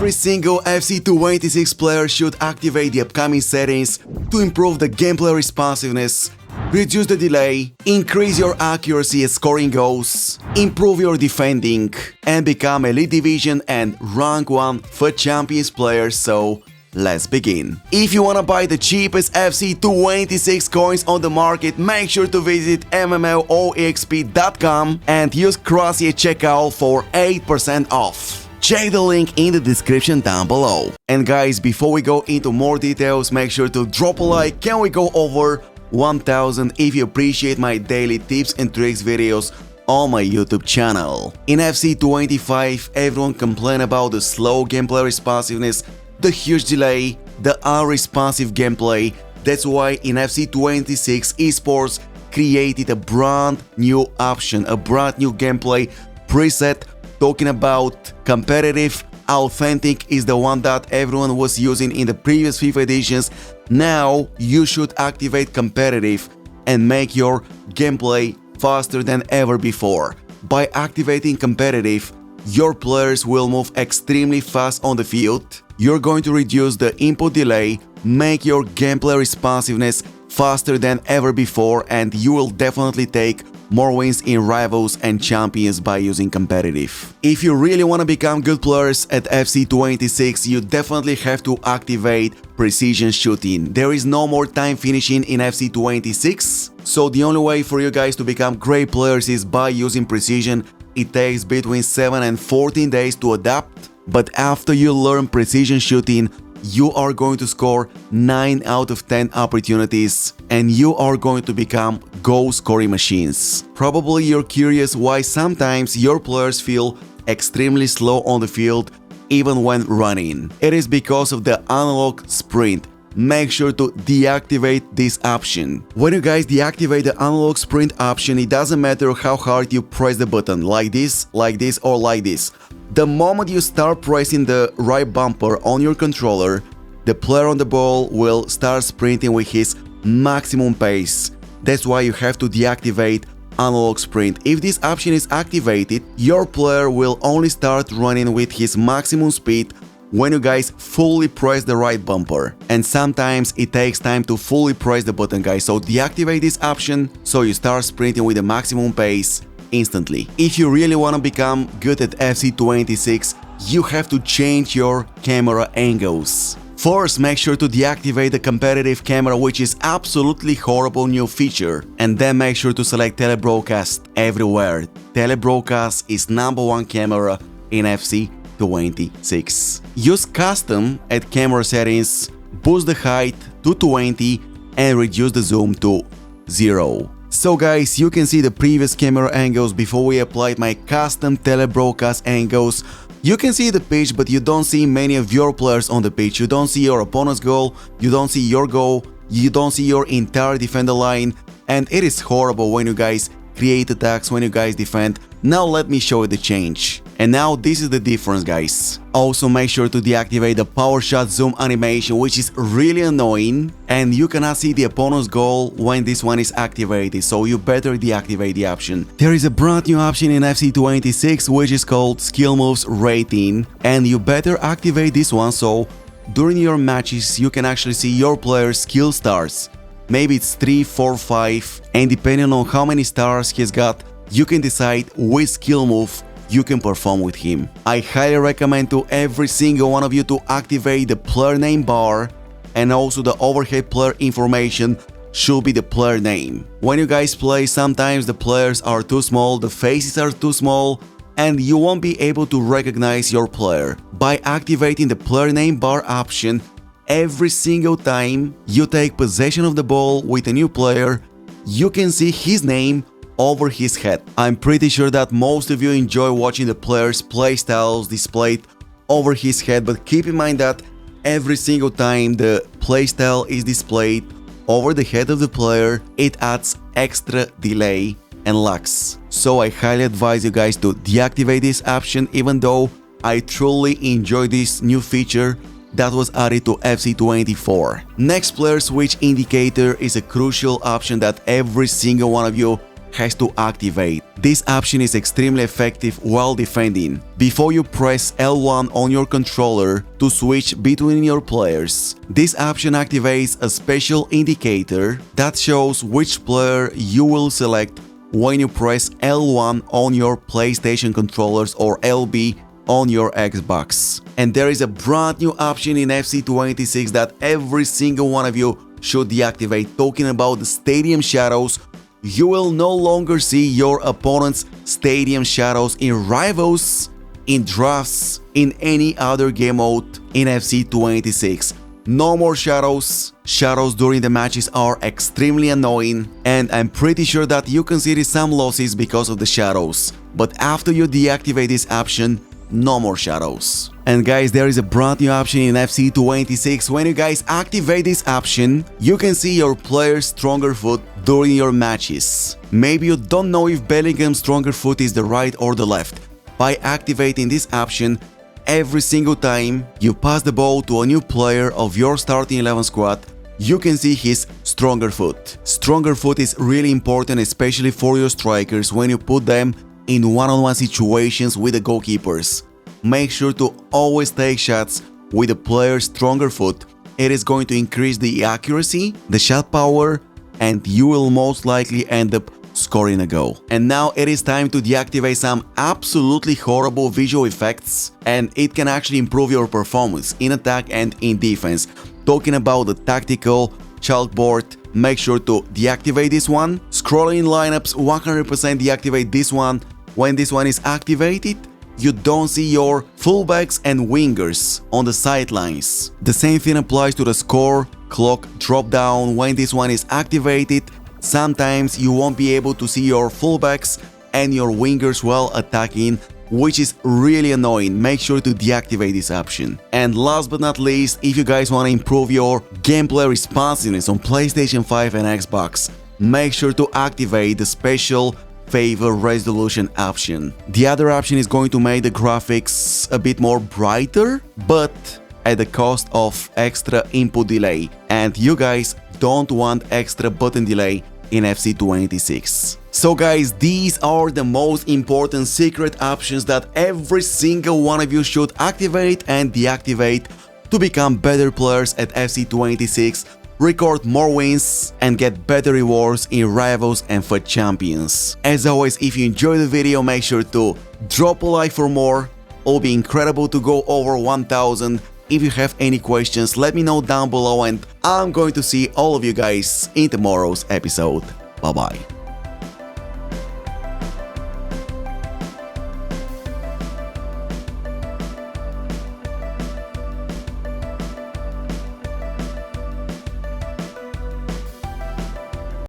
Every single FC226 player should activate the upcoming settings to improve the gameplay responsiveness, reduce the delay, increase your accuracy at scoring goals, improve your defending, and become Elite Division and Rank 1 FUT Champions player. So let's begin. If you wanna buy the cheapest FC226 coins on the market, make sure to visit mmloexp.com and use Crossy checkout for 8% off. Check the link in the description down below. And guys, before we go into more details, make sure to drop a like. Can we go over 1000 if you appreciate my daily tips and tricks videos on my YouTube channel. In FC25, everyone complained about the slow gameplay responsiveness, the huge delay, the unresponsive gameplay. That's why in FC26 esports created a brand new option, a brand new gameplay preset. Talking about competitive, authentic is the one that everyone was using in the previous FIFA editions. Now you should activate competitive and make your gameplay faster than ever before. By activating competitive, your players will move extremely fast on the field. You're going to reduce the input delay, make your gameplay responsiveness faster than ever before, and you will definitely take more wins in rivals and champions by using competitive. If you really want to become good players at FC26, you definitely have to activate precision shooting. There is no more time finishing in FC26, so the only way for you guys to become great players is by using precision. It takes between 7 and 14 days to adapt, but after you learn precision shooting, you are going to score 9 out of 10 opportunities and you are going to become goal scoring machines. Probably you're curious why sometimes your players feel extremely slow on the field even when running. It is because of the analog sprint. Make sure to deactivate this option. When you guys deactivate the analog sprint option, it doesn't matter how hard you press the button, like this, or like this. The moment you start pressing the right bumper on your controller, the player on the ball will start sprinting with his maximum pace. That's why you have to deactivate analog sprint. If this option is activated, your player will only start running with his maximum speed when you guys fully press the right bumper. And sometimes it takes time to fully press the button, guys. So deactivate this option so you start sprinting with the maximum pace instantly. If you really want to become good at FC26, you have to change your camera angles. First, make sure to deactivate the competitive camera, which is absolutely horrible new feature. And then make sure to select telebroadcast everywhere. Telebroadcast is #1 camera in FC26. Use custom at camera settings, boost the height to 20 and reduce the zoom to 0. So guys, you can see the previous camera angles before we applied my custom telebroadcast angles. You can see the pitch, but you don't see many of your players on the pitch. You don't see your opponent's goal, you don't see your goal, you don't see your entire defender line, and it is horrible when you guys create attacks, when you guys defend. Now let me show you the change. And now this is the difference, guys. Also make sure to deactivate the power shot zoom animation, which is really annoying, and you cannot see the opponent's goal when this one is activated, so you better deactivate the option. There is a brand new option in FC26 which is called skill moves rating, and you better activate this one so during your matches you can actually see your player's skill stars. Maybe it's 3, 4, 5, and depending on how many stars he's got, you can decide which skill move you can perform with him. I highly recommend to every single one of you to activate the player name bar, and also the overhead player information should be the player name. When you guys play, sometimes the players are too small, the faces are too small, and you won't be able to recognize your player. By activating the player name bar option, every single time you take possession of the ball with a new player, you can see his name over his head. I'm pretty sure that most of you enjoy watching the players' playstyles displayed over his head, but keep in mind that every single time the playstyle is displayed over the head of the player, it adds extra delay and lags. So I highly advise you guys to deactivate this option, even though I truly enjoy this new feature that was added to FC24. Next, player switch indicator is a crucial option that every single one of you has to activate. This option is extremely effective while defending. Before you press L1 on your controller to switch between your players, this option activates a special indicator that shows which player you will select when you press L1 on your PlayStation controllers or LB on your Xbox. And there is a brand new option in FC26 that every single one of you should deactivate. Talking about the stadium shadows, you will no longer see your opponent's stadium shadows in rivals, in drafts, in any other game mode in FC26. No more shadows. Shadows during the matches are extremely annoying, and I'm pretty sure that you can see some losses because of the shadows. But after you deactivate this option, no more shadows. And guys, there is a brand new option in FC26. When you guys activate this option, you can see your player's stronger foot during your matches. Maybe you don't know if Bellingham's stronger foot is the right or the left. By activating this option, every single time you pass the ball to a new player of your starting 11 squad, you can see his stronger foot. Stronger foot is really important, especially for your strikers when you put them in one-on-one situations with the goalkeepers. Make sure to always take shots with the player's stronger foot. It is going to increase the accuracy, the shot power, and you will most likely end up scoring a goal. And now it is time to deactivate some absolutely horrible visual effects, and it can actually improve your performance in attack and in defense. Talking about the tactical chalkboard, make sure to deactivate this one. Scrolling lineups, 100% deactivate this one. When this one is activated, you don't see your fullbacks and wingers on the sidelines. The same thing applies to the score clock drop down. When this one is activated, sometimes you won't be able to see your fullbacks and your wingers while attacking, which is really annoying. Make sure to deactivate this option. And last but not least, if you guys want to improve your gameplay responsiveness on PlayStation 5 and Xbox, make sure to activate the special favor resolution option. The other option is going to make the graphics a bit more brighter, but at the cost of extra input delay. And you guys don't want extra button delay in FC26. So guys, these are the most important secret options that every single one of you should activate and deactivate to become better players at FC26, record more wins, and get better rewards in Rivals and FUT Champions. As always, if you enjoyed the video, make sure to drop a like for more. It'll be incredible to go over 1000. If you have any questions, let me know down below, and I'm going to see all of you guys in tomorrow's episode. Bye bye.